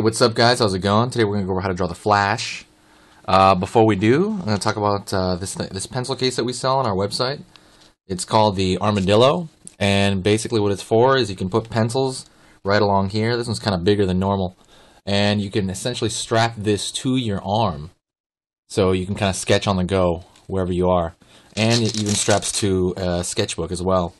What's up, guys? How's it going? Today we're going to go over how to draw the flash. Before we do, I'm going to talk about this pencil case that we sell on our website. It's called the Armadillo, and basically what it's for is you can put pencils right along here. This one's kind of bigger than normal, and you can essentially strap this to your arm, so you can kind of sketch on the go wherever you are. And it even straps to a sketchbook as well.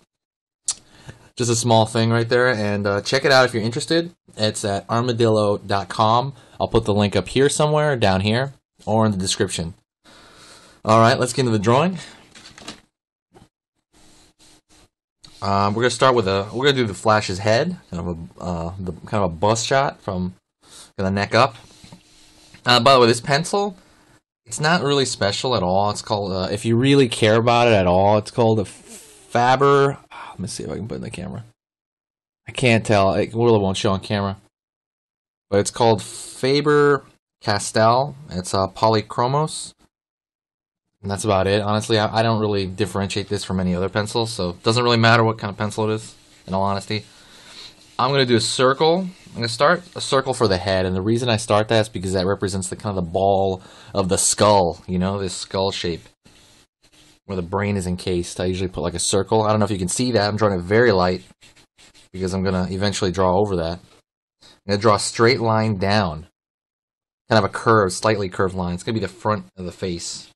Just a small thing right there, and check it out if you're interested. It's at armadillo.com. I'll put the link up here somewhere, down here, or in the description. Alright, let's get into the drawing. We're gonna start with we're gonna do the Flash's head, kind of a bust shot from the neck up. By the way, this pencil, it's not really special at all. It's called, if you really care about it at all, it's called a Faber. Let me see if I can put it in the camera. I can't tell. It really won't show on camera. But it's called Faber-Castell. It's polychromos. And that's about it. Honestly, I don't really differentiate this from any other pencils, so it doesn't really matter what kind of pencil it is, in all honesty. I'm going to do a circle. I'm going to start a circle for the head, and the reason I start that is because that represents the kind of the ball of the skull, you know, this skull shape, where the brain is encased. I usually put like a circle. I don't know if you can see that. I'm drawing it very light because I'm going to eventually draw over that. I'm going to draw a straight line down. Kind of a curve, slightly curved line. It's going to be the front of the face.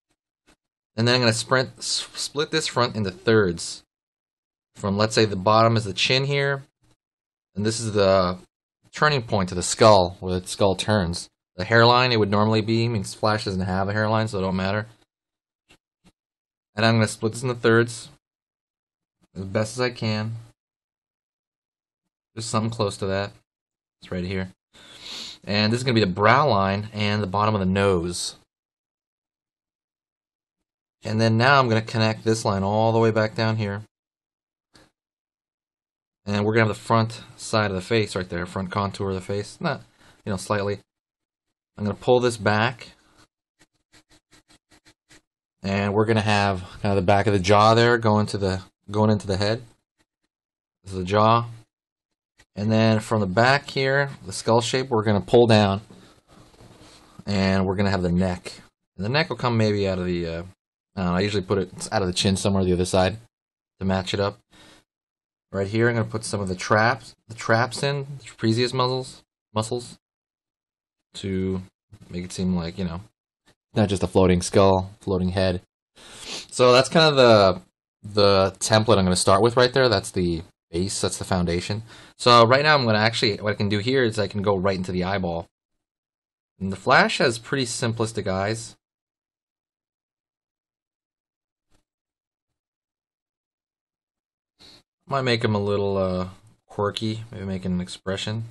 And then I'm going to split this front into thirds. From, let's say, the bottom is the chin here. And this is the turning point to the skull, where the skull turns. The hairline, it would normally be. I mean, Flash doesn't have a hairline, so it don't matter. And I'm going to split this into thirds as best as I can. Just something close to that. It's right here. And this is going to be the brow line and the bottom of the nose. And then now I'm going to connect this line all the way back down here. And we're going to have the front side of the face right there, front contour of the face. Not, you know, slightly. I'm going to pull this back. And we're going to have kind of the back of the jaw there going into the head. This is the jaw. And then from the back here, the skull shape, we're going to pull down. And we're going to have the neck. And the neck will come maybe out of the, I don't know, I usually put it out of the chin somewhere the other side to match it up. Right here, I'm going to put some of the traps in, the trapezius muscles, to make it seem like, you know, not just a floating skull, floating head. So that's kind of the template I'm going to start with right there. That's the base, that's the foundation. So right now I'm going to actually, what I can do here is I can go right into the eyeball. And the Flash has pretty simplistic eyes. Might make him a little quirky, maybe make an expression.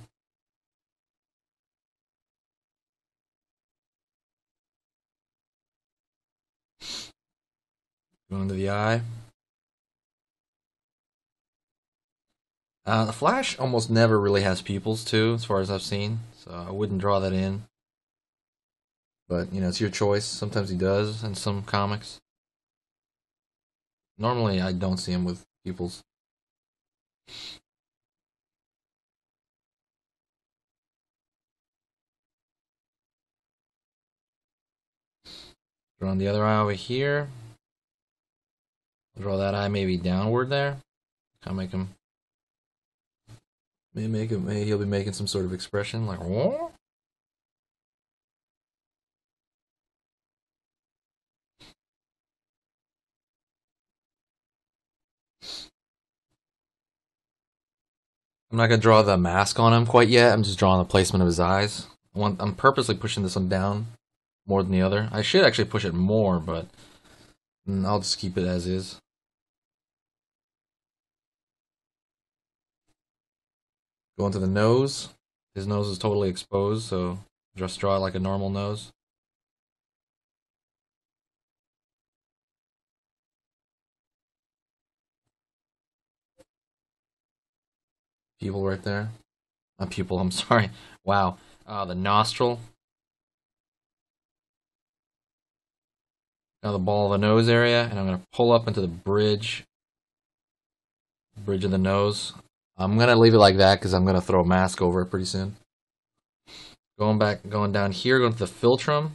Going into the eye. The Flash almost never really has pupils, too, as far as I've seen. So I wouldn't draw that in. But, you know, it's your choice. Sometimes he does in some comics. Normally, I don't see him with pupils. Draw the other eye over here. Draw that eye maybe downward there. Kind of make him. Maybe he'll be making some sort of expression like. Whoa? I'm not gonna draw the mask on him quite yet. I'm just drawing the placement of his eyes. I'm purposely pushing this one down more than the other. I should actually push it more, but I'll just keep it as is. Go into the nose. His nose is totally exposed, so just draw it like a normal nose. Pupil right there. Not pupil, I'm sorry. Wow. The nostril. Now the ball of the nose area, and I'm going to pull up into the bridge of the nose. I'm going to leave it like that because I'm going to throw a mask over it pretty soon. Going down here, going to the philtrum.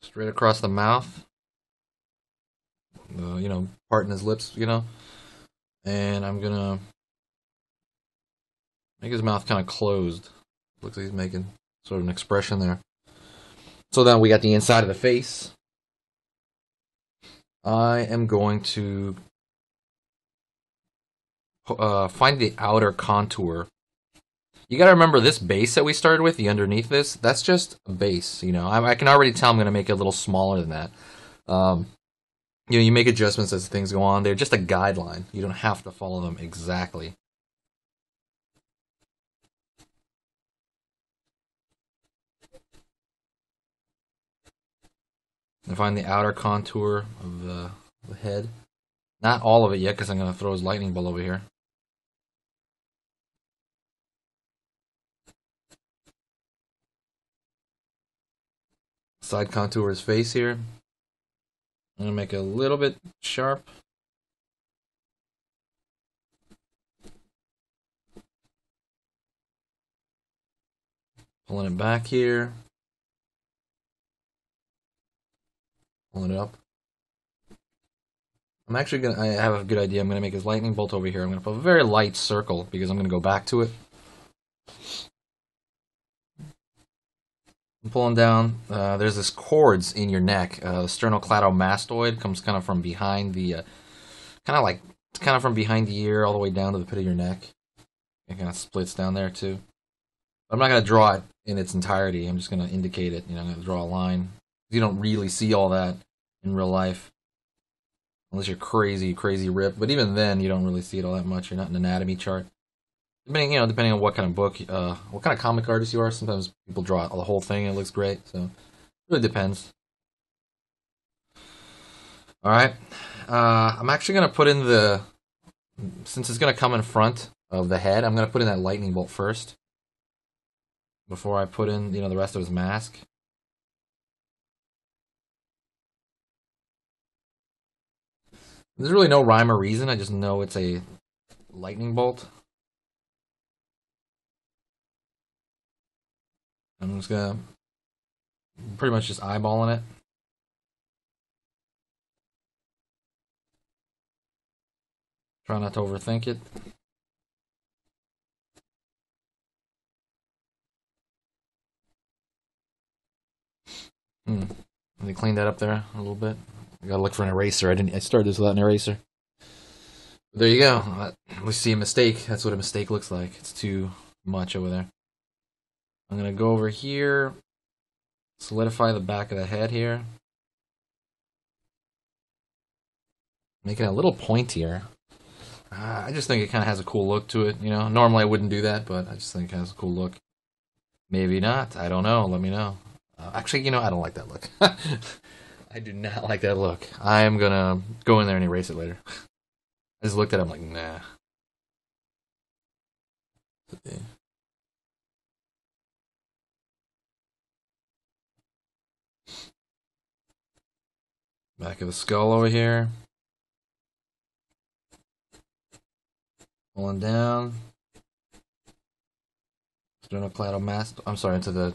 Straight across the mouth. Parting his lips, And I'm gonna make his mouth kind of closed. Looks like he's making sort of an expression there. So then we got the inside of the face. I am going to find the outer contour. You gotta remember this base that we started with, the underneath this, that's just a base, I can already tell I'm gonna make it a little smaller than that. You make adjustments as things go on. They're just a guideline. You don't have to follow them exactly. And find the outer contour of the head. Not all of it yet, because I'm going to throw his lightning bolt over here. Side contour his face here. I'm going to make it a little bit sharp. Pulling it back here. Pulling it up. I have a good idea. I'm going to make his lightning bolt over here. I'm going to put a very light circle because I'm going to go back to it. I'm pulling down. There's this cords in your neck. The sternocleidomastoid comes kind of from behind the, kind of from behind the ear all the way down to the pit of your neck. It kind of splits down there too. But I'm not going to draw it in its entirety. I'm just going to indicate it. I'm going to draw a line. You don't really see all that in real life. Unless you're crazy ripped. But even then, you don't really see it all that much. You're not an anatomy chart. Depending on what kind of book, what kind of comic artist you are. Sometimes people draw the whole thing and it looks great. So, it really depends. Alright. I'm actually going to put in since it's going to come in front of the head, I'm going to put in that lightning bolt first. Before I put in, the rest of his mask. There's really no rhyme or reason. I just know it's a lightning bolt. I'm just gonna pretty much just eyeballing it. Try not to overthink it. Let me clean that up there a little bit. I gotta look for an eraser. I started this without an eraser. There you go. We see a mistake. That's what a mistake looks like. It's too much over there. I'm gonna go over here, solidify the back of the head here. Make it a little pointier. I just think it kind of has a cool look to it, Normally I wouldn't do that, but I just think it has a cool look. Maybe not. I don't know. Let me know. Actually, I don't like that look. I do not like that look. I am gonna go in there and erase it later. I just looked at it, I'm like, nah. Back of the skull over here. Pulling down. Sternocleidomastoid. I'm sorry, into the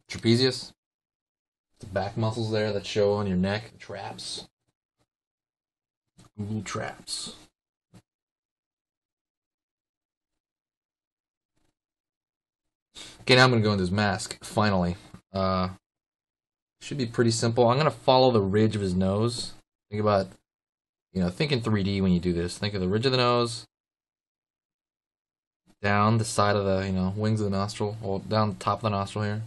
trapezius. The back muscles there that show on your neck. The traps. Google traps. Okay, now I'm going to go into his mask, finally. Should be pretty simple. I'm going to follow the ridge of his nose. Think about, think in 3D when you do this. Think of the ridge of the nose. Down the side of the, wings of the nostril. Or down the top of the nostril here.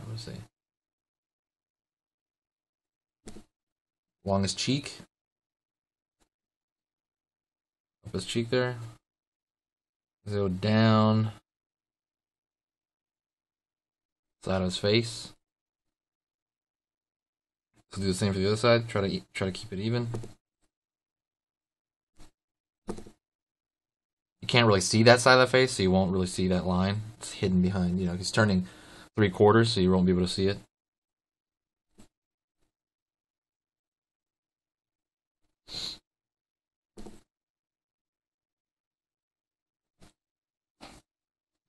Let's see. Along his cheek. Up his cheek there. Go down. Side of his face. So do the same for the other side. Try to keep it even. You can't really see that side of the face, so you won't really see that line. It's hidden behind, he's turning 3/4, so you won't be able to see it.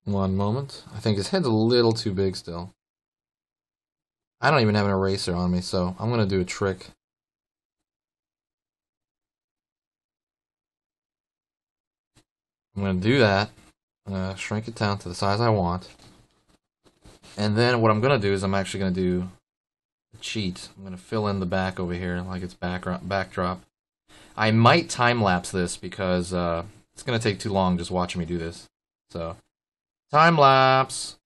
One moment. I think his head's a little too big still. I don't even have an eraser on me, so I'm gonna do a trick. I'm gonna do that. I'm gonna shrink it down to the size I want. And then what I'm gonna do is I'm actually gonna do a cheat. I'm gonna fill in the back over here like it's backdrop. I might time lapse this because it's gonna take too long just watching me do this. So time lapse.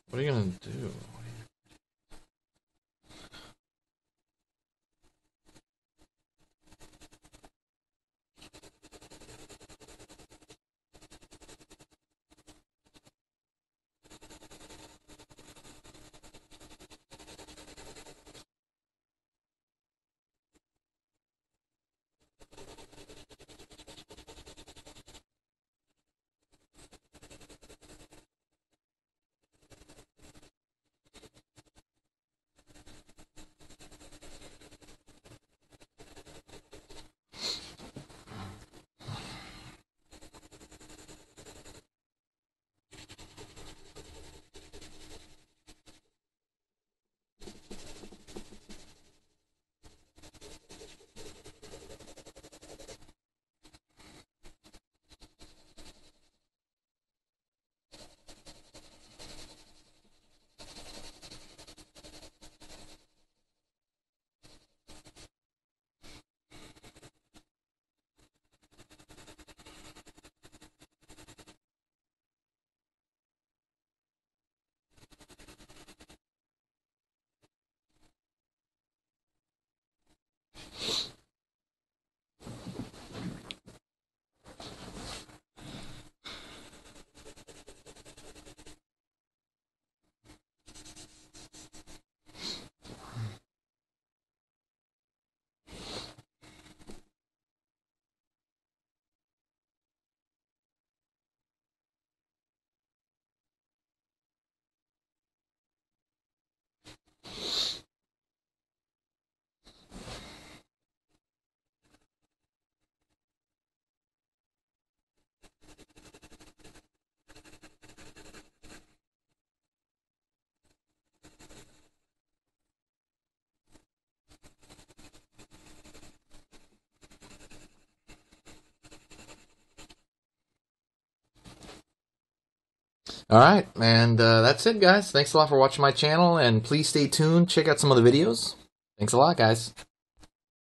What are you gonna do? All right, and that's it, guys. Thanks a lot for watching my channel, and please stay tuned. Check out some of the videos. Thanks a lot, guys.